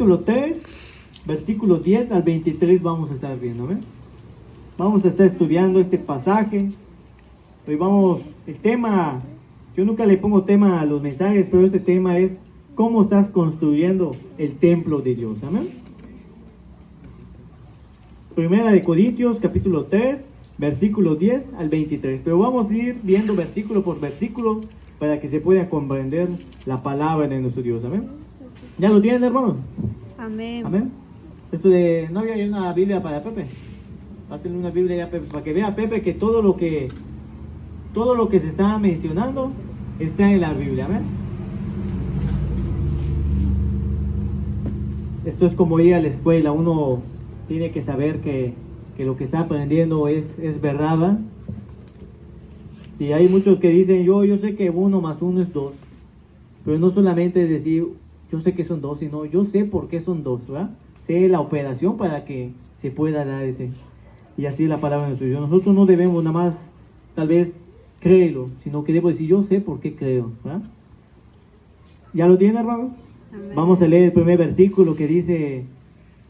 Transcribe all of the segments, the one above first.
Capítulo 3, versículos 10 al 23 vamos a estar viendo, ¿ven? Vamos a estar estudiando este pasaje. Hoy el tema, yo nunca le pongo tema a los mensajes, pero este tema es cómo estás construyendo el templo de Dios, ¿amén? Primera de Corintios, capítulo 3, versículos 10 al 23. Pero vamos a ir viendo versículo por versículo para que se pueda comprender la palabra de nuestro Dios, ¿amén? ¿Ya lo tienen, hermanos? Amén. Amén. No había una Biblia para Pepe. Pásenle una Biblia a Pepe, para que vea Pepe que todo lo que se está mencionando está en la Biblia, amén. Esto es como ir a la escuela, uno tiene que saber que lo que está aprendiendo es verdad, ¿verdad? Y hay muchos que dicen, yo sé que 1 más 1 es 2, pero no solamente es decir, yo sé que son 2, sino yo sé por qué son 2, ¿verdad? Sé la operación para que se pueda dar ese. Y así es la palabra de nuestro Dios. Nosotros no debemos nada más, tal vez, créelo, sino que debo decir, yo sé por qué creo, ¿verdad? ¿Ya lo tienen, hermano? Amén. Vamos a leer el primer versículo que dice,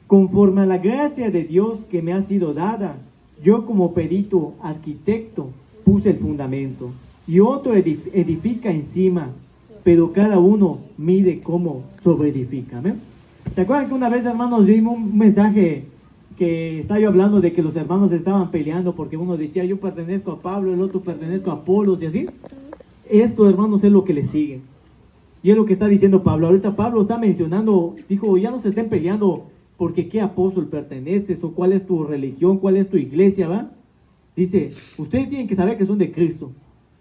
conforme a la gracia de Dios que me ha sido dada, yo como perito arquitecto puse el fundamento, y otro edifica encima, pero cada uno mide cómo sobreedifica. ¿Amén? ¿Se acuerdan que una vez, hermanos, vimos un mensaje que estaba yo hablando de que los hermanos estaban peleando porque uno decía, yo pertenezco a Pablo, el otro pertenezco a Apolos y así? Esto, hermanos, es lo que le sigue. Y es lo que está diciendo Pablo. Ahorita Pablo está mencionando, dijo, ya no se estén peleando porque qué apóstol perteneces o cuál es tu religión, cuál es tu iglesia, ¿va? Dice, ustedes tienen que saber que son de Cristo.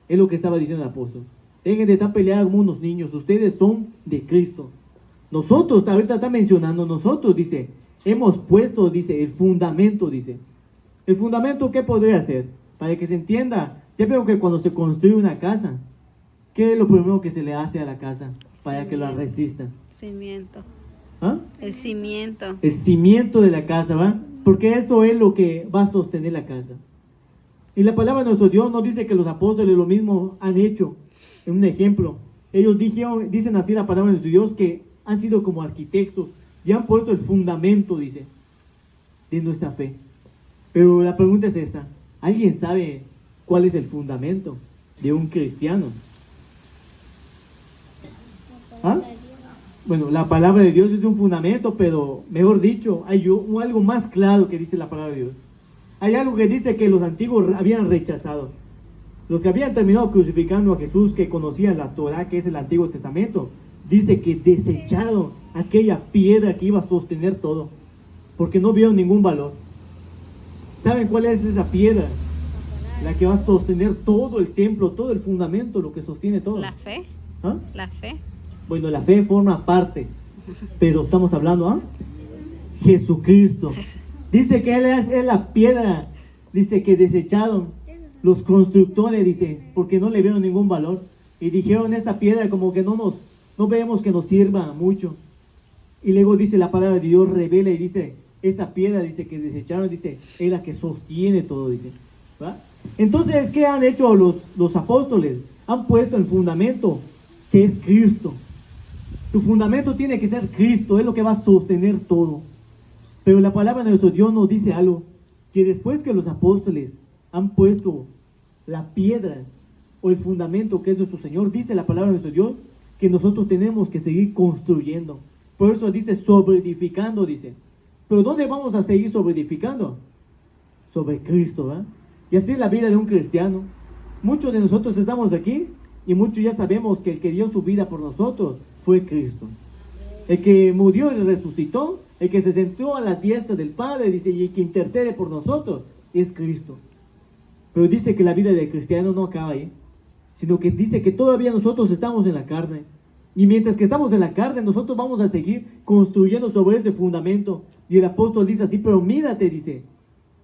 Es lo que estaba diciendo el apóstol. Dejen de estar peleando como unos niños, ustedes son de Cristo. Nosotros, ahorita está mencionando, nosotros, dice, hemos puesto, dice, el fundamento, dice. ¿El fundamento qué podría hacer? Para que se entienda, ya veo que cuando se construye una casa, ¿qué es lo primero que se le hace a la casa para que la resista? Cimiento. ¿Ah? El cimiento. El cimiento de la casa, ¿va? Porque esto es lo que va a sostener la casa. Y la palabra de nuestro Dios nos dice que los apóstoles lo mismo han hecho. En un ejemplo, ellos dicen así la palabra de nuestro Dios, que han sido como arquitectos y han puesto el fundamento, dice, de nuestra fe. Pero la pregunta es esta, ¿alguien sabe cuál es el fundamento de un cristiano? ¿Ah? Bueno, la palabra de Dios es un fundamento, pero mejor dicho, hay algo más claro que dice la palabra de Dios. Hay algo que dice que los antiguos habían rechazado. Los que habían terminado crucificando a Jesús, que conocían la Torah, que es el Antiguo Testamento, dice que desecharon aquella piedra que iba a sostener todo, porque no vieron ningún valor. ¿Saben cuál es esa piedra? La que va a sostener todo el templo, todo el fundamento, lo que sostiene todo. La fe. ¿Ah? La fe. Bueno, la fe forma parte, pero estamos hablando, ¿ah? Jesucristo. Dice que Él es la piedra, dice que desecharon los constructores, dice, porque no le vieron ningún valor. Y dijeron, esta piedra como que no vemos que nos sirva mucho. Y luego dice la palabra de Dios, revela y dice, esa piedra, dice, que desecharon, dice, es la que sostiene todo, dice. ¿Va? Entonces, ¿qué han hecho los apóstoles? Han puesto el fundamento, que es Cristo. Tu fundamento tiene que ser Cristo, es lo que va a sostener todo. Pero la palabra de nuestro Dios nos dice algo, que después que los apóstoles han puesto la piedra o el fundamento que es nuestro Señor, dice la palabra de nuestro Dios, que nosotros tenemos que seguir construyendo. Por eso dice sobreedificando, dice. Pero ¿dónde vamos a seguir sobreedificando? Sobre Cristo, ¿verdad? Y así es la vida de un cristiano. Muchos de nosotros estamos aquí y muchos ya sabemos que el que dio su vida por nosotros fue Cristo. El que murió y resucitó, el que se sentó a la diestra del Padre, dice, y el que intercede por nosotros es Cristo. Pero dice que la vida del cristiano no acaba ahí, sino que dice que todavía nosotros estamos en la carne. Y mientras que estamos en la carne, nosotros vamos a seguir construyendo sobre ese fundamento. Y el apóstol dice así, pero mírate, dice,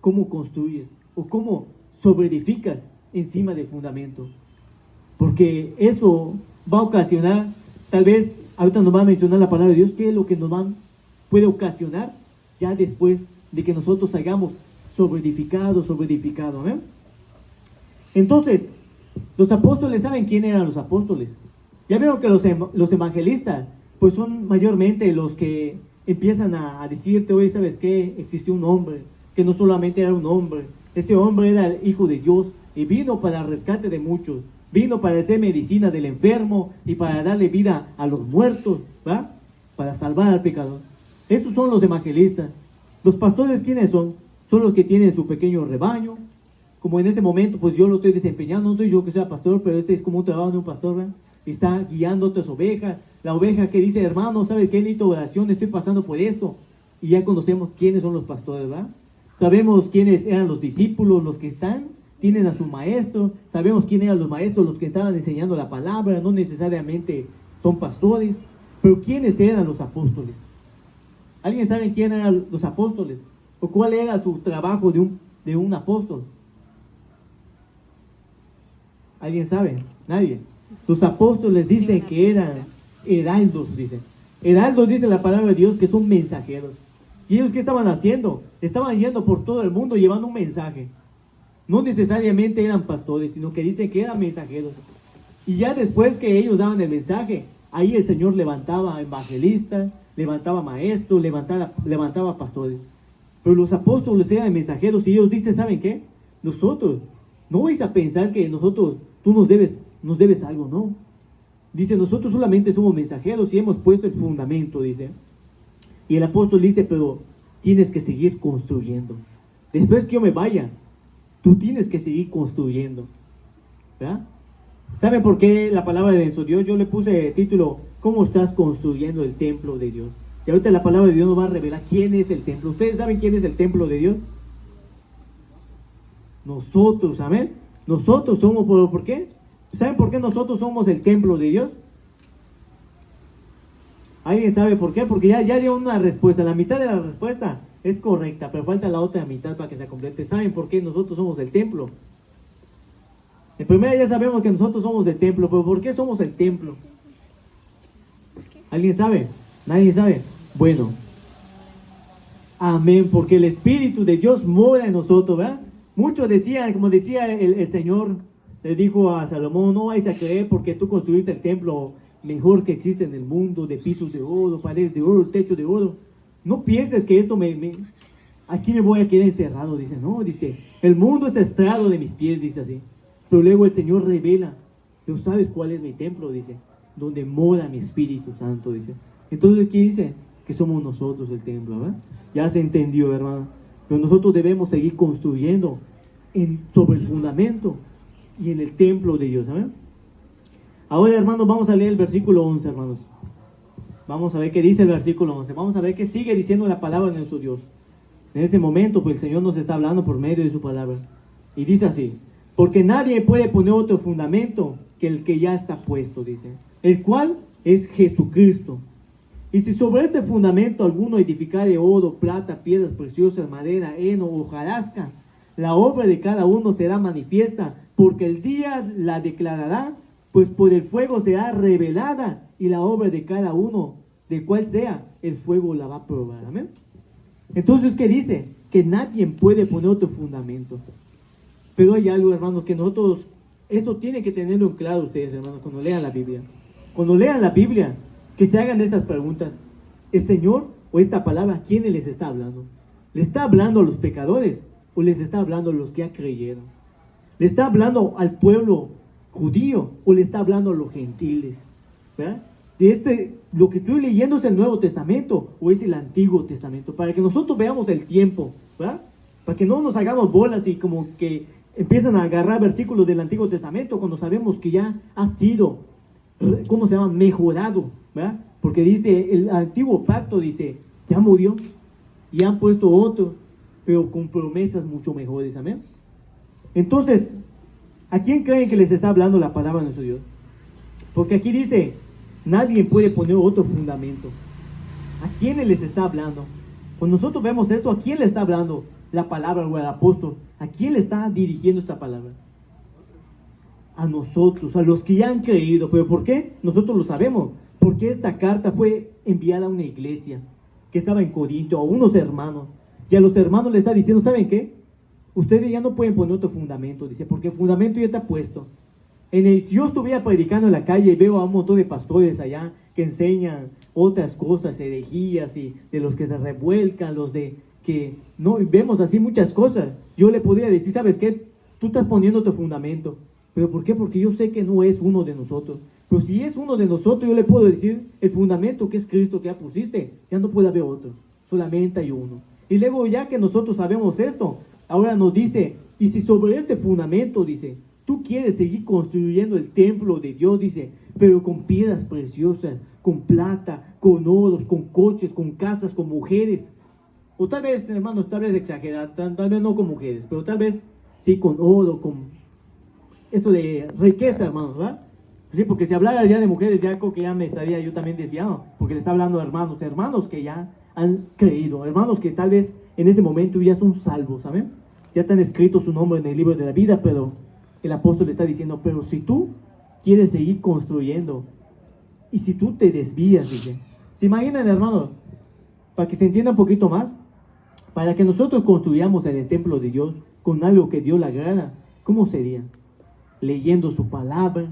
cómo construyes o cómo sobreedificas encima del fundamento. Porque eso va a ocasionar, tal vez, ahorita nos va a mencionar la palabra de Dios, qué es lo que puede ocasionar ya después de que nosotros hayamos sobreedificado, ¿eh? Entonces, los apóstoles, ¿saben quién eran los apóstoles? Ya vieron que los evangelistas, pues son mayormente los que empiezan a decirte, oye, ¿sabes qué? Existió un hombre, que no solamente era un hombre, ese hombre era el Hijo de Dios y vino para el rescate de muchos, vino para hacer medicina del enfermo y para darle vida a los muertos, ¿va? Para salvar al pecador. Estos son los evangelistas. Los pastores, ¿quiénes son? Son los que tienen su pequeño rebaño. Como en este momento, pues yo lo estoy desempeñando, no estoy yo que sea pastor, pero este es como un trabajo de un pastor, ¿verdad? Está guiando otras ovejas. La oveja que dice, hermano, ¿sabes qué? Necesito oración, estoy pasando por esto. Y ya conocemos quiénes son los pastores, ¿verdad? Sabemos quiénes eran los discípulos, los que tienen a su maestro. Sabemos quiénes eran los maestros, los que estaban enseñando la palabra. No necesariamente son pastores, pero ¿quiénes eran los apóstoles? ¿Alguien sabe quién eran los apóstoles? ¿O cuál era su trabajo de un apóstol? ¿Alguien sabe? Nadie. Los apóstoles dicen que eran heraldos, dicen. Heraldos, dice la palabra de Dios, que son mensajeros. ¿Y ellos qué estaban haciendo? Estaban yendo por todo el mundo llevando un mensaje. No necesariamente eran pastores, sino que dicen que eran mensajeros. Y ya después que ellos daban el mensaje, ahí el Señor levantaba evangelistas, levantaba maestros, levantaba pastores. Pero los apóstoles eran mensajeros y ellos dicen, ¿saben qué? Nosotros, no vais a pensar que tú nos debes algo, no. Dice, nosotros solamente somos mensajeros y hemos puesto el fundamento, dice. Y el apóstol dice, pero tienes que seguir construyendo. Después que yo me vaya, tú tienes que seguir construyendo. ¿Verdad? ¿Saben por qué la palabra de nuestro Dios? Yo le puse título, ¿cómo estás construyendo el templo de Dios? Y ahorita la palabra de Dios nos va a revelar quién es el templo. ¿Ustedes saben quién es el templo de Dios? Nosotros, ¿saben? Nosotros somos, ¿por qué? ¿Saben por qué nosotros somos el templo de Dios? ¿Alguien sabe por qué? Porque ya dio una respuesta. La mitad de la respuesta es correcta, pero falta la otra mitad para que se complete. ¿Saben por qué nosotros somos el templo? En primera ya sabemos que nosotros somos el templo, pero ¿por qué somos el templo? ¿Alguien sabe? ¿Nadie sabe? Bueno. Amén, porque el Espíritu de Dios mora en nosotros, ¿verdad? Muchos decían, como decía el Señor, le dijo a Salomón, no vais a creer porque tú construiste el templo mejor que existe en el mundo, de pisos de oro, paredes de oro, techo de oro. No pienses que esto aquí me voy a quedar encerrado, dice, no, dice, el mundo es estrado de mis pies, dice así. Pero luego el Señor revela, ¿tú sabes cuál es mi templo? Dice, donde mora mi Espíritu Santo, dice. Entonces aquí dice que somos nosotros el templo, ¿verdad? Ya se entendió, hermano. Pero nosotros debemos seguir construyendo sobre el fundamento y en el templo de Dios, ¿saben? Ahora, hermanos, vamos a leer el versículo 11, hermanos. Vamos a ver qué dice el versículo 11. Vamos a ver qué sigue diciendo la palabra de nuestro Dios. En este momento, pues el Señor nos está hablando por medio de su palabra. Y dice así, porque nadie puede poner otro fundamento que el que ya está puesto, dice, el cual es Jesucristo. Y si sobre este fundamento alguno edificare oro, plata, piedras preciosas, madera, heno o hojarasca, la obra de cada uno será manifiesta, porque el día la declarará, pues por el fuego será revelada, y la obra de cada uno, de cual sea, el fuego la va a probar. Amén. Entonces, ¿qué dice? Que nadie puede poner otro fundamento. Pero hay algo, hermanos, que nosotros, esto tiene que tenerlo en claro ustedes, hermanos, cuando lean la Biblia. Cuando lean la Biblia, que se hagan estas preguntas. ¿El Señor o esta palabra, quién les está hablando? ¿Le está hablando a los pecadores o les está hablando a los que ya creyeron? ¿Le está hablando al pueblo judío o le está hablando a los gentiles? ¿Verdad? Lo que estoy leyendo es el Nuevo Testamento o es el Antiguo Testamento, para que nosotros veamos el tiempo, ¿verdad? Para que no nos hagamos bolas y como que empiezan a agarrar versículos del Antiguo Testamento cuando sabemos que ya ha sido, ¿cómo se llama? Mejorado, ¿verdad? Porque dice, el antiguo pacto dice, ya murió y han puesto otro, pero con promesas mucho mejores, amén. Entonces, ¿a quién creen que les está hablando la palabra de nuestro Dios? Porque aquí dice, nadie puede poner otro fundamento. ¿A quién les está hablando? Cuando nosotros vemos esto, ¿a quién le está hablando la palabra o el apóstol? ¿A quién le está dirigiendo esta palabra? A nosotros, a los que ya han creído. ¿Pero por qué? Nosotros lo sabemos. Porque esta carta fue enviada a una iglesia que estaba en Corinto, a unos hermanos. Y a los hermanos le está diciendo, ¿saben qué? Ustedes ya no pueden poner otro fundamento, dice, porque el fundamento ya está puesto. Si yo estuviera predicando en la calle y veo a un montón de pastores allá que enseñan otras cosas, herejías, y de los que se revuelcan, los de que no vemos así muchas cosas. Yo le podría decir, ¿sabes qué? Tú estás poniendo tu fundamento. ¿Pero por qué? Porque yo sé que no es uno de nosotros. Pero si es uno de nosotros, yo le puedo decir, el fundamento que es Cristo que ya pusiste, ya no puede haber otro, solamente hay uno. Y luego ya que nosotros sabemos esto, ahora nos dice, y si sobre este fundamento, dice, tú quieres seguir construyendo el templo de Dios, dice, pero con piedras preciosas, con plata, con oros, con coches, con casas, con mujeres, o tal vez, hermanos, tal vez exagerar, tal vez no con mujeres, pero tal vez sí con oro, con esto de riqueza, hermanos, ¿verdad? Sí, porque si hablara ya de mujeres, ya creo que ya me estaría yo también desviado, porque le está hablando de hermanos, hermanos que ya han creído, hermanos que tal vez en ese momento ya son salvos, ¿saben? Ya están escritos su nombre en el libro de la vida, pero el apóstol le está diciendo, pero si tú quieres seguir construyendo, y si tú te desvías, dice, ¿se imaginan, hermanos? Para que se entienda un poquito más, para que nosotros construyamos en el templo de Dios con algo que Dios le agrada, ¿cómo sería? Leyendo su palabra,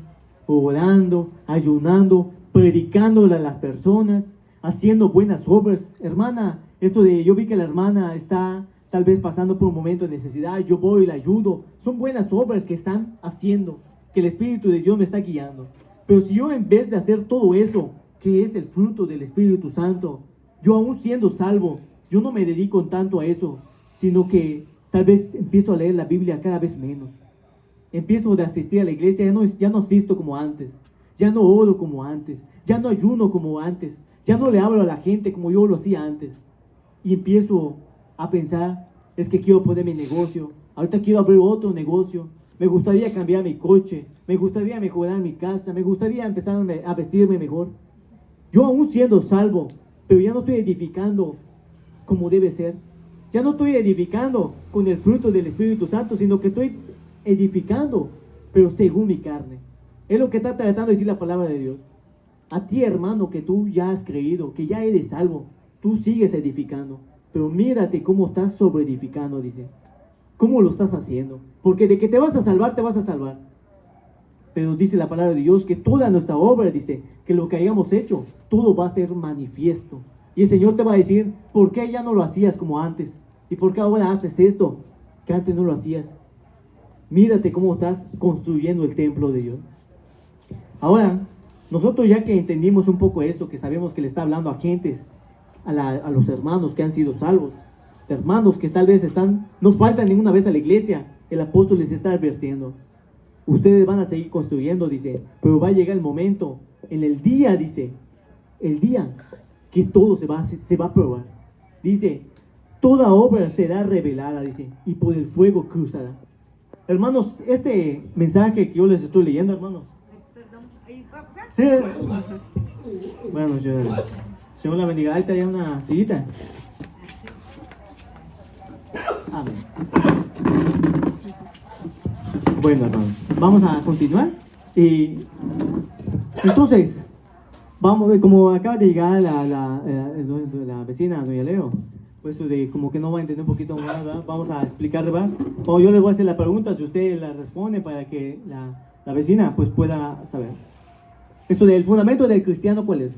orando, ayunando, predicándole a las personas, haciendo buenas obras. Hermana, esto de yo vi que la hermana está tal vez pasando por un momento de necesidad, yo voy y la ayudo. Son buenas obras que están haciendo, que el Espíritu de Dios me está guiando. Pero si yo en vez de hacer todo eso, que es el fruto del Espíritu Santo, yo aún siendo salvo, yo no me dedico tanto a eso, sino que tal vez empiezo a leer la Biblia cada vez menos. Empiezo de asistir a la iglesia, ya no asisto como antes, ya no oro como antes, ya no ayuno como antes, ya no le hablo a la gente como yo lo hacía antes. Y empiezo a pensar, es que quiero poner mi negocio, ahorita quiero abrir otro negocio, me gustaría cambiar mi coche, me gustaría mejorar mi casa, me gustaría empezar a vestirme mejor. Yo aún siendo salvo, pero ya no estoy edificando como debe ser. Ya no estoy edificando con el fruto del Espíritu Santo, sino que estoy edificando, pero según mi carne. Es lo que está tratando de decir la palabra de Dios. A ti, hermano, que tú ya has creído, que ya eres salvo, tú sigues edificando, pero mírate cómo estás sobre edificando, dice. ¿Cómo lo estás haciendo? Porque de que te vas a salvar, te vas a salvar. Pero dice la palabra de Dios que toda nuestra obra, dice, que lo que hayamos hecho, todo va a ser manifiesto. Y el Señor te va a decir, ¿por qué ya no lo hacías como antes? ¿Y por qué ahora haces esto que antes no lo hacías? Mírate cómo estás construyendo el templo de Dios. Ahora, nosotros ya que entendimos un poco eso, que sabemos que le está hablando a gentes, a los hermanos que han sido salvos, hermanos que tal vez no faltan ninguna vez a la iglesia, el apóstol les está advirtiendo. Ustedes van a seguir construyendo, dice, pero va a llegar el momento, en el día, dice, el día que todo se va a probar. Dice, toda obra será revelada, dice, y por el fuego cruzará. Hermanos, este mensaje que yo les estoy leyendo, hermanos. Perdón, ¿ahí va a pasar? Sí. Bueno, Señor la bendiga. Ahí está ya una sillita. Amén. Bueno, hermanos, vamos a continuar. Y entonces, vamos, como acaba de llegar la vecina, doña Leo, pues de como que no va a entender un poquito más, ¿verdad? Vamos a explicarle, ¿verdad? O yo le voy a hacer la pregunta, si usted la responde para que la vecina pues pueda saber. Esto del fundamento del cristiano, ¿cuál es?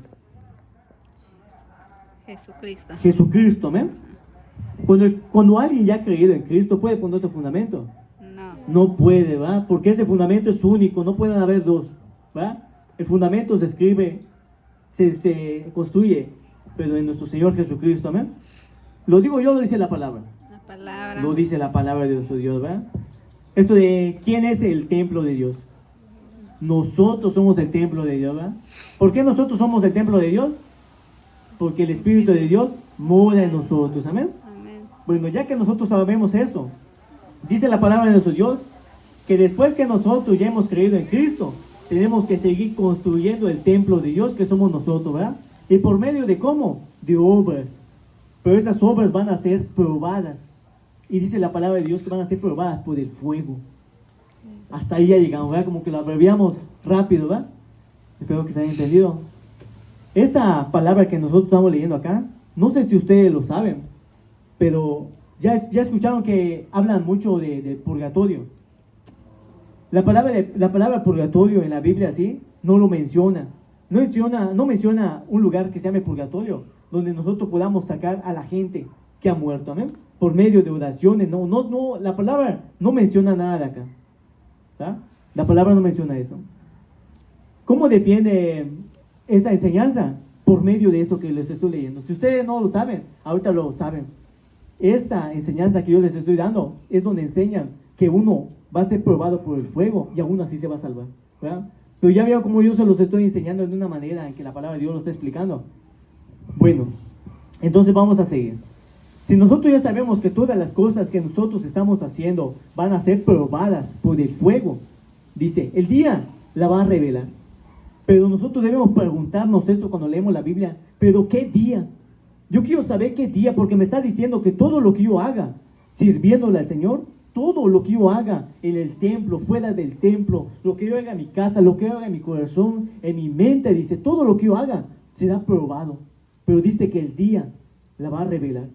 Jesucristo. Jesucristo, ¿amén? Cuando alguien ya ha creído en Cristo, ¿puede poner otro fundamento? No. No puede, ¿verdad? Porque ese fundamento es único, no pueden haber dos, ¿verdad? El fundamento se escribe, se construye, pero en nuestro Señor Jesucristo, ¿amén? Lo digo yo, lo dice la palabra. La palabra. Lo dice la palabra de nuestro Dios, ¿verdad? Esto de ¿quién es el templo de Dios? Nosotros somos el templo de Dios, ¿verdad? ¿Por qué nosotros somos el templo de Dios? Porque el Espíritu de Dios mora en nosotros, ¿amén? Amén. Bueno, ya que nosotros sabemos eso, dice la palabra de nuestro Dios, que después que nosotros ya hemos creído en Cristo, tenemos que seguir construyendo el templo de Dios que somos nosotros, ¿verdad? ¿Y por medio de cómo? De obras. Pero esas obras van a ser probadas. Y dice la palabra de Dios que van a ser probadas por el fuego. Hasta ahí ya llegamos, ¿verdad? Como que lo abreviamos rápido, ¿verdad? Espero que se haya entendido. Esta palabra que nosotros estamos leyendo acá, no sé si ustedes lo saben, pero ya escucharon que hablan mucho de purgatorio. La palabra purgatorio en la Biblia, ¿sí? No lo menciona. no menciona un lugar que se llame purgatorio, donde nosotros podamos sacar a la gente que ha muerto, amén, por medio de oraciones. No, la palabra no menciona nada de acá, ¿tá? La palabra no menciona eso. ¿Cómo defiende esa enseñanza? Por medio de esto que les estoy leyendo. Si ustedes no lo saben, ahorita lo saben. Esta enseñanza que yo les estoy dando es donde enseñan que uno va a ser probado por el fuego y aún así se va a salvar, ¿verdad? Pero ya veo como yo se los estoy enseñando de una manera en que la palabra de Dios lo está explicando. Bueno, entonces vamos a seguir. Si nosotros ya sabemos que todas las cosas que nosotros estamos haciendo van a ser probadas por el fuego, dice, el día la va a revelar. Pero nosotros debemos preguntarnos esto cuando leemos la Biblia, ¿pero qué día? Yo quiero saber qué día, porque me está diciendo que todo lo que yo haga sirviéndole al Señor, todo lo que yo haga en el templo, fuera del templo, lo que yo haga en mi casa, lo que yo haga en mi corazón, en mi mente, dice, todo lo que yo haga será probado. Pero dice que el día la va a revelar,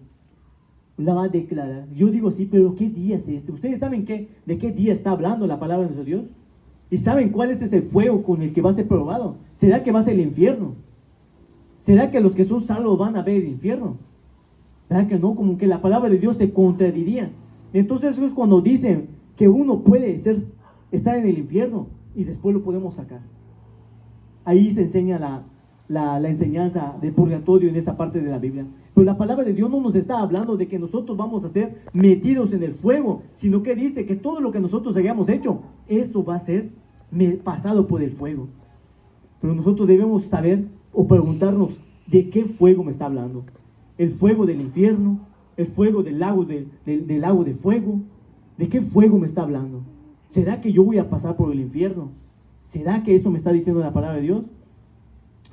la va a declarar. Yo digo, sí, pero ¿qué día es este? ¿Ustedes saben de qué día está hablando la palabra de nuestro Dios? ¿Y saben cuál es el fuego con el que va a ser probado? ¿Será que va a ser el infierno? ¿Será que los que son salvos van a ver el infierno? ¿Verdad que no? Como que la palabra de Dios se contradiría. Entonces eso es cuando dicen que uno puede estar en el infierno y después lo podemos sacar. Ahí se enseña la enseñanza del purgatorio en esta parte de la Biblia. Pero la palabra de Dios no nos está hablando de que nosotros vamos a ser metidos en el fuego, sino que dice que todo lo que nosotros hayamos hecho, eso va a ser pasado por el fuego. Pero nosotros debemos saber o preguntarnos de qué fuego me está hablando. El fuego del infierno, el fuego del lago de fuego. ¿De qué fuego me está hablando? ¿Será que yo voy a pasar por el infierno? ¿Será que eso me está diciendo la palabra de Dios?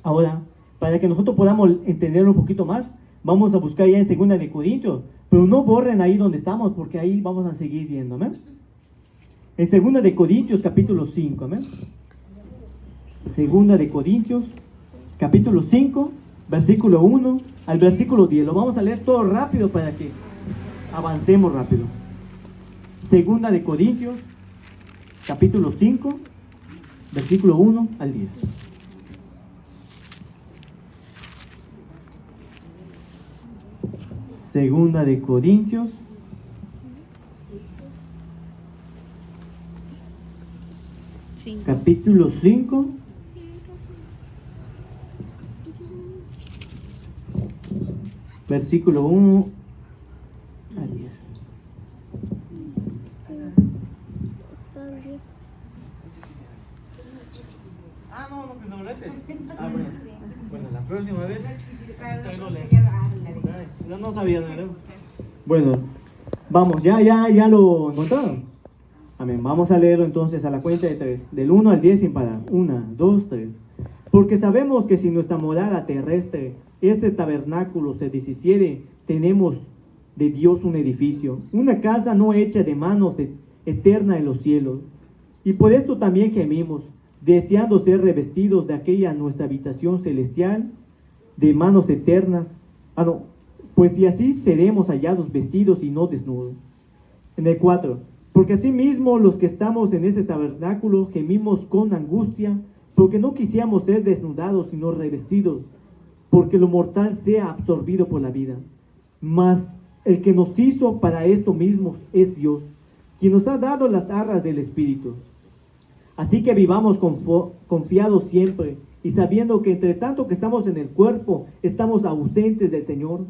Ahora, para que nosotros podamos entenderlo un poquito más, vamos a buscar ya en 2 de Corintios, pero no borren ahí donde estamos, porque ahí vamos a seguir viendo, ¿amén? En 2 de Corintios, capítulo 5, ¿amén? 2 de Corintios, capítulo 5, versículo 1 al versículo 10. Lo vamos a leer todo rápido para que avancemos rápido. 2 de Corintios, capítulo 5, versículo 1 al 10. Segunda de Corintios, capítulo 5, versículo 1 a 10. Bueno, la próxima vez no sabía, ¿no? Bueno, vamos, ya lo encontraron. Amén. Vamos a leerlo entonces a la cuenta de 3, del 1 al 10 sin parar. 1, 2, 3. Porque sabemos que si nuestra morada terrestre, este tabernáculo, se deshiciere, tenemos de Dios un edificio, una casa no hecha de manos, eterna en los cielos. Y por esto también gemimos, deseando ser revestidos de aquella nuestra habitación celestial, de manos eternas. Pues si así seremos hallados vestidos y no desnudos. En el 4. Porque asimismo los que estamos en ese tabernáculo gemimos con angustia, porque no quisiéramos ser desnudados sino revestidos, porque lo mortal sea absorbido por la vida. Mas el que nos hizo para esto mismo es Dios, quien nos ha dado las arras del Espíritu. Así que vivamos confiados siempre, y sabiendo que entre tanto que estamos en el cuerpo, estamos ausentes del Señor,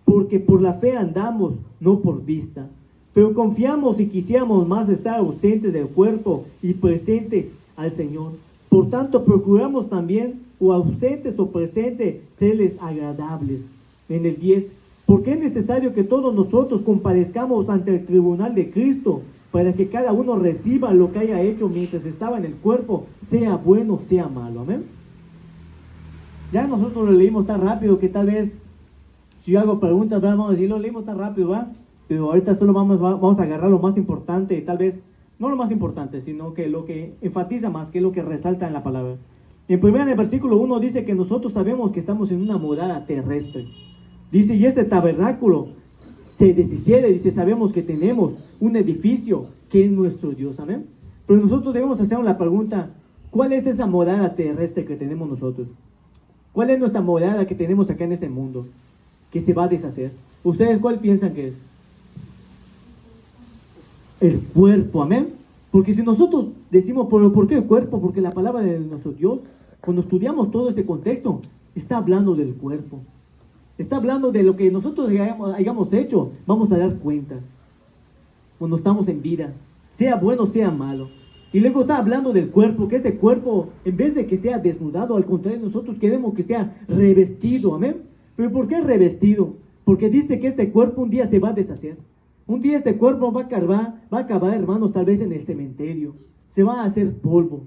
porque por la fe andamos, no por vista. Pero confiamos y quisiéramos más estar ausentes del cuerpo y presentes al Señor. Por tanto, procuramos también, o ausentes o presentes, serles agradables. En el 10, porque es necesario que todos nosotros comparezcamos ante el tribunal de Cristo, para que cada uno reciba lo que haya hecho mientras estaba en el cuerpo, sea bueno, sea malo. Amén. Ya nosotros lo leímos tan rápido que tal vez, si yo hago preguntas, vamos a decir, lo leímos tan rápido, ¿va? Pero ahorita solo vamos a agarrar lo más importante, tal vez, no lo más importante, sino que lo que enfatiza más, que es lo que resalta en la palabra. En el versículo 1 dice que nosotros sabemos que estamos en una morada terrestre. Dice, y este tabernáculo se deshiciere, dice, sabemos que tenemos un edificio que es nuestro Dios, amén. Pero nosotros debemos hacer la pregunta, ¿Cuál es esa morada terrestre que tenemos nosotros? ¿Cuál es nuestra morada que tenemos acá en este mundo? Que se va a deshacer. ¿Ustedes cuál piensan que es? El cuerpo, amén. Porque si nosotros decimos, ¿pero por qué el cuerpo? Porque la palabra de nuestro Dios, cuando estudiamos todo este contexto, está hablando del cuerpo. Está hablando de lo que nosotros hayamos hecho. Vamos a dar cuenta cuando estamos en vida, sea bueno, sea malo. Y luego está hablando del cuerpo, que este cuerpo, en vez de que sea desnudado, al contrario, nosotros queremos que sea revestido, amén. ¿Pero por qué revestido? Porque dice que este cuerpo un día se va a deshacer. Un día este cuerpo va a acabar, hermanos, tal vez en el cementerio. Se va a hacer polvo.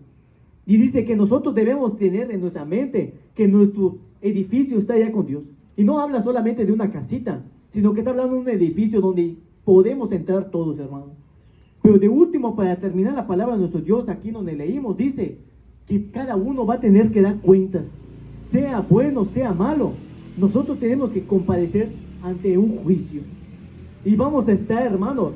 Y dice que nosotros debemos tener en nuestra mente que nuestro edificio está ya con Dios. Y no habla solamente de una casita, sino que está hablando de un edificio donde podemos entrar todos, hermanos. Pero de último, para terminar la palabra de nuestro Dios, aquí donde leímos, dice que cada uno va a tener que dar cuentas. Sea bueno, sea malo, nosotros tenemos que comparecer ante un juicio. Y vamos a estar, hermanos,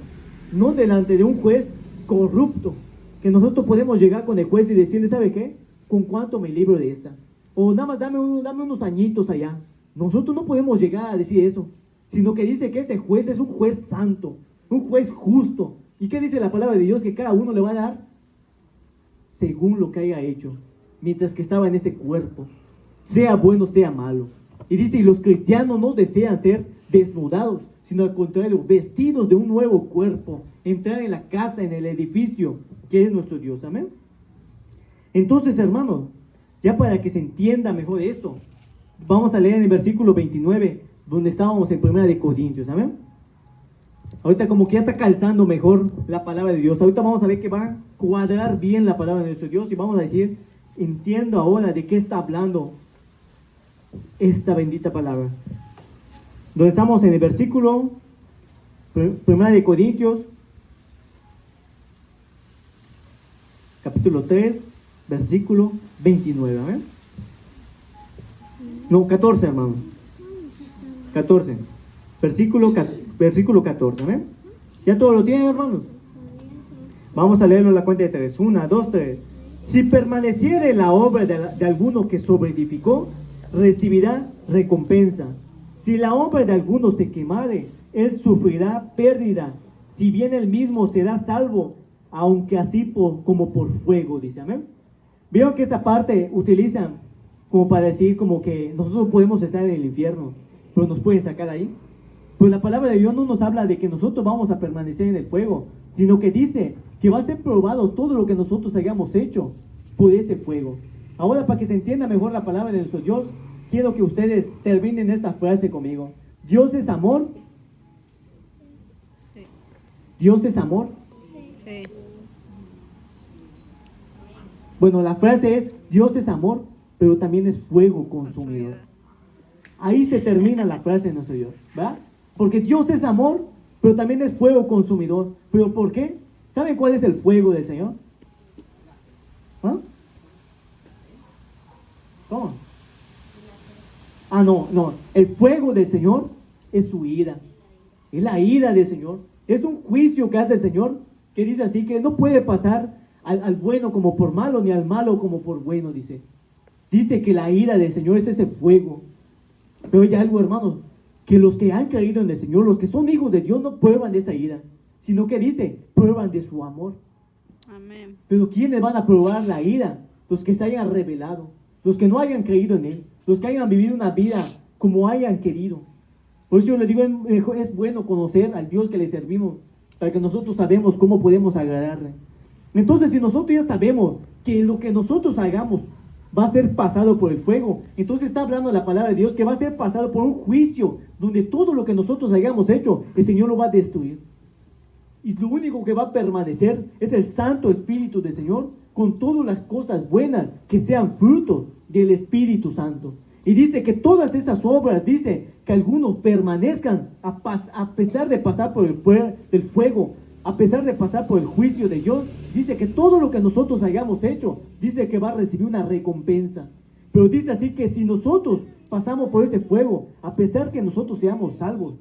no delante de un juez corrupto, que nosotros podemos llegar con el juez y decirle, ¿sabe qué? ¿Con cuánto me libro de esta? O nada más dame unos añitos allá. Nosotros no podemos llegar a decir eso, sino que dice que ese juez es un juez santo, un juez justo. ¿Y qué dice la palabra de Dios? Que cada uno le va a dar según lo que haya hecho, mientras que estaba en este cuerpo, sea bueno, sea malo. Y dice, y los cristianos no desean ser desnudados, sino al contrario, vestidos de un nuevo cuerpo, entrar en la casa, en el edificio, que es nuestro Dios. Amén. Entonces, hermanos, ya para que se entienda mejor esto, vamos a leer en el versículo 29, donde estábamos en 1 de Corintios. Amén. Ahorita como que ya está calzando mejor la palabra de Dios. Ahorita vamos a ver que va a cuadrar bien la palabra de nuestro Dios y vamos a decir, entiendo ahora de qué está hablando esta bendita palabra. Donde estamos en el versículo 1 de Corintios, capítulo 3, versículo 29. ¿eh? No, 14, hermano. 14. Versículo 14. ¿eh? ¿Ya todo lo tienen, hermanos? Vamos a leerlo en la cuenta de 3. 1, 2, 3. Si permaneciere la obra de alguno que sobreedificó, recibirá recompensa. Si la obra de alguno se quemare, él sufrirá pérdida. Si bien él mismo será salvo, aunque así como por fuego, dice. Amén. Veo que esta parte utilizan como para decir como que nosotros podemos estar en el infierno, pero nos pueden sacar ahí. Pues la palabra de Dios no nos habla de que nosotros vamos a permanecer en el fuego, sino que dice que va a ser probado todo lo que nosotros hayamos hecho por ese fuego. Ahora, para que se entienda mejor la palabra de nuestro Dios, quiero que ustedes terminen esta frase conmigo. Dios es amor. Sí. Dios es amor. Sí. Bueno, la frase es, Dios es amor, pero también es fuego consumidor. Ahí se termina la frase de nuestro Dios, ¿verdad? Porque Dios es amor, pero también es fuego consumidor. ¿Pero por qué? ¿Saben cuál es el fuego del Señor? ¿Ah? ¿Cómo? Ah, no. El fuego del Señor es su ira. Es la ira del Señor. Es un juicio que hace el Señor, que dice así, que no puede pasar al bueno como por malo, ni al malo como por bueno, dice. Dice que la ira del Señor es ese fuego. Pero hay algo, hermanos, que los que han creído en el Señor, los que son hijos de Dios, no prueban de esa ira, sino que dice, prueban de su amor. Amén. Pero ¿quiénes van a probar la ira? Los que se hayan revelado, los que no hayan creído en Él, los que hayan vivido una vida como hayan querido. Por eso yo les digo, es bueno conocer al Dios que le servimos, para que nosotros sabemos cómo podemos agradarle. Entonces, si nosotros ya sabemos que lo que nosotros hagamos va a ser pasado por el fuego, entonces está hablando la palabra de Dios que va a ser pasado por un juicio, donde todo lo que nosotros hayamos hecho, el Señor lo va a destruir. Y lo único que va a permanecer es el Santo Espíritu del Señor, con todas las cosas buenas que sean fruto del Espíritu Santo. Y dice que todas esas obras, dice que algunos permanezcan a pesar de pasar por el fuego, a pesar de pasar por el juicio de Dios. Dice que todo lo que nosotros hayamos hecho, dice que va a recibir una recompensa. Pero dice así que si nosotros pasamos por ese fuego, a pesar que nosotros seamos salvos,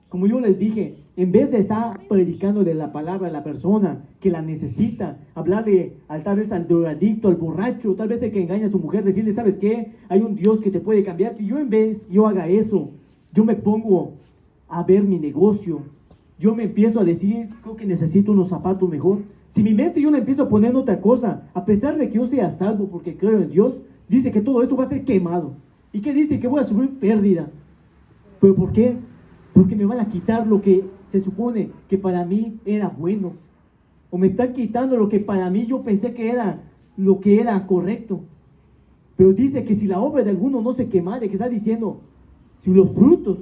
Como yo les dije, en vez de estar predicándole la palabra a la persona que la necesita, hablarle tal vez al drogadicto, al borracho, tal vez el que engaña a su mujer, decirle, ¿sabes qué? Hay un Dios que te puede cambiar. Si yo en vez yo haga eso, yo me pongo a ver mi negocio, yo me empiezo a decir, creo que necesito unos zapatos mejor. Si mi mente yo le empiezo a poner en otra cosa, a pesar de que yo sea salvo porque creo en Dios, dice que todo eso va a ser quemado. ¿Y qué dice? Que voy a sufrir pérdida. ¿Pero por qué? Porque me van a quitar lo que se supone que para mí era bueno. O me están quitando lo que para mí yo pensé que era lo que era correcto. Pero dice que si la obra de alguno no se quemare, que está diciendo, si los frutos,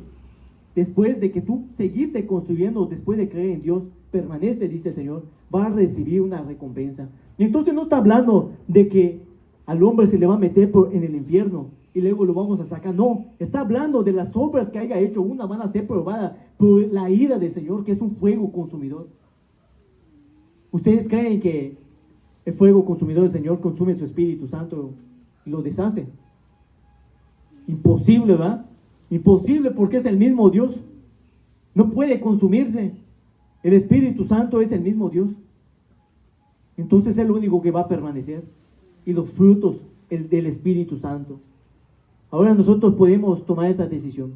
después de que tú seguiste construyendo, después de creer en Dios, permanece, dice el Señor, va a recibir una recompensa. Y entonces no está hablando de que al hombre se le va a meter en el infierno y luego lo vamos a sacar. No, está hablando de las obras que haya hecho. Una van a ser probadas por la ira del Señor, que es un fuego consumidor. ¿Ustedes creen que el fuego consumidor del Señor consume su Espíritu Santo y lo deshace? Imposible, ¿verdad? Imposible, porque es el mismo Dios. No puede consumirse. El Espíritu Santo es el mismo Dios. Entonces es el único que va a permanecer. Y los frutos del Espíritu Santo. Ahora nosotros podemos tomar esta decisión.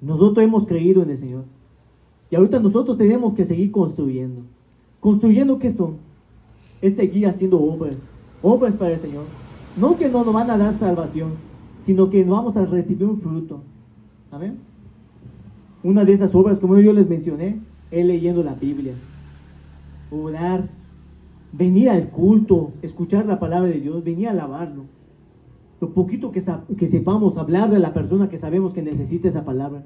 Nosotros hemos creído en el Señor. Y ahorita nosotros tenemos que seguir construyendo. ¿Construyendo qué son? Es seguir haciendo obras. Obras para el Señor. No que no nos van a dar salvación, sino que vamos a recibir un fruto. Amén. Una de esas obras, como yo les mencioné, es leyendo la Biblia. Orar. Venir al culto. Escuchar la palabra de Dios. Venir a alabarlo. Lo poquito que sepamos hablar de la persona que sabemos que necesita esa palabra.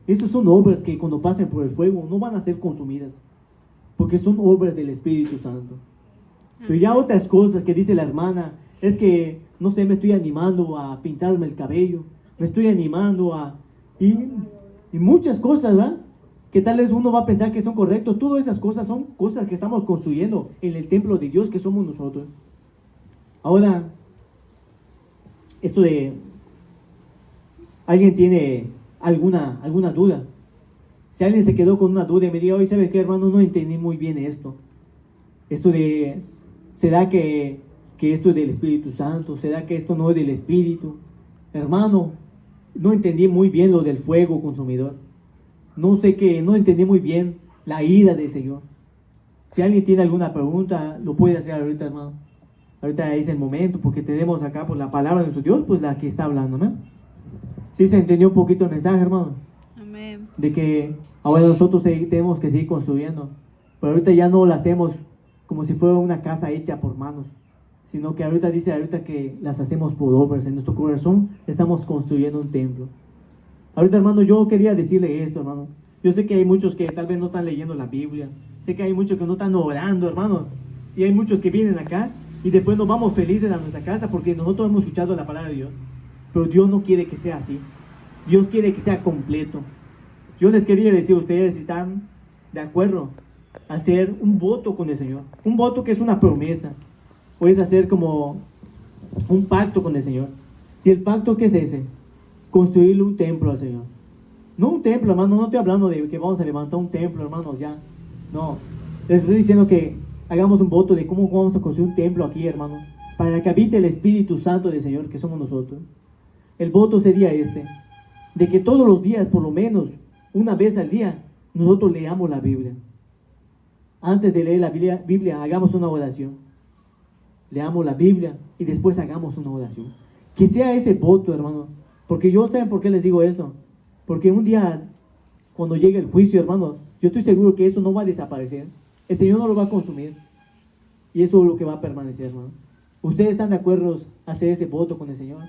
Esas son obras que cuando pasen por el fuego no van a ser consumidas. Porque son obras del Espíritu Santo. Pero ya otras cosas que dice la hermana, es que, no sé, me estoy animando a pintarme el cabello. Me estoy animando y muchas cosas, ¿verdad? Que tal vez uno va a pensar que son correctos. Todas esas cosas son cosas que estamos construyendo en el templo de Dios que somos nosotros. Ahora, esto de, ¿alguien tiene alguna duda? Si alguien se quedó con una duda y me diga, oye, ¿sabes qué, hermano? No entendí muy bien esto. Esto de, ¿será que esto es del Espíritu Santo? ¿Será que esto no es del Espíritu? Hermano, no entendí muy bien lo del fuego consumidor. No entendí muy bien la ira del Señor. Si alguien tiene alguna pregunta, lo puede hacer ahorita, hermano. Ahorita es el momento, porque tenemos acá pues, la palabra de nuestro Dios, pues la que está hablando, ¿no? ¿Sí se entendió un poquito el mensaje, hermano? Amén. De que ahora nosotros tenemos que seguir construyendo. Pero ahorita ya no lo hacemos como si fuera una casa hecha por manos, sino que ahorita que las hacemos por obras. En nuestro corazón estamos construyendo un templo. Ahorita, hermano, yo quería decirle esto, hermano. Yo sé que hay muchos que tal vez no están leyendo la Biblia. Sé que hay muchos que no están orando, hermano. Y hay muchos que vienen acá y después nos vamos felices a nuestra casa porque nosotros hemos escuchado la palabra de Dios. Pero Dios no quiere que sea así. Dios quiere que sea completo. Yo les quería decir a ustedes si están de acuerdo a hacer un voto con el Señor. Un voto que es una promesa. Puedes hacer como un pacto con el Señor. ¿Y el pacto qué es ese? Construirle un templo al Señor. No un templo, hermano. No estoy hablando de que vamos a levantar un templo, hermanos, ya. No. Les estoy diciendo que hagamos un voto de cómo vamos a construir un templo aquí, hermanos, para que habite el Espíritu Santo del Señor, que somos nosotros. El voto sería de que todos los días, por lo menos, una vez al día, nosotros leamos la Biblia. Antes de leer la Biblia, hagamos una oración. Leamos la Biblia y después hagamos una oración. Que sea ese voto, hermano. Porque ¿saben por qué les digo esto? Porque un día, cuando llegue el juicio, hermano, yo estoy seguro que eso no va a desaparecer. El Señor no lo va a consumir. Y eso es lo que va a permanecer, hermano. ¿Ustedes están de acuerdo a hacer ese voto con el Señor?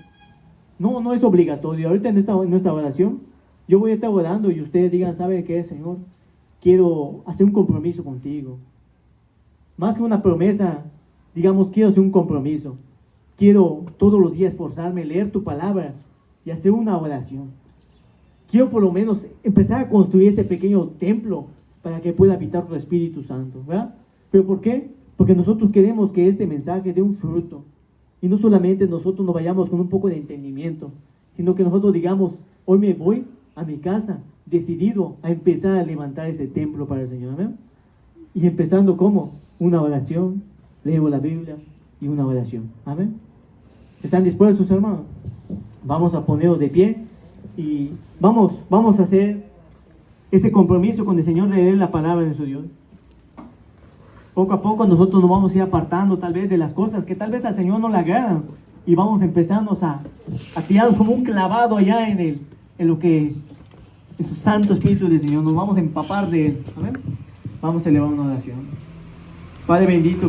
No, no es obligatorio. Ahorita en nuestra oración, yo voy a estar orando y ustedes digan, ¿sabe qué, Señor? Quiero hacer un compromiso contigo. Más que una promesa, digamos, quiero hacer un compromiso. Quiero todos los días esforzarme, leer tu palabra y hacer una oración. Quiero por lo menos empezar a construir ese pequeño templo para que pueda habitar tu Espíritu Santo, ¿verdad? ¿Pero por qué? Porque nosotros queremos que este mensaje dé un fruto. Y no solamente nosotros nos vayamos con un poco de entendimiento, sino que nosotros digamos, hoy me voy a mi casa decidido a empezar a levantar ese templo para el Señor. Amén. Y empezando como una oración, leo la Biblia y una oración. Amén. ¿Están dispuestos, hermanos? Vamos a ponernos de pie y vamos a hacer ese compromiso con el Señor de leer la palabra de su Dios. Poco a poco nosotros nos vamos a ir apartando tal vez de las cosas que tal vez al Señor no le agradan y vamos empezando a tirar como un clavado allá en lo que en su Santo Espíritu del Señor. Nos vamos a empapar de Él. Amén. Vamos a elevar una oración. Padre bendito.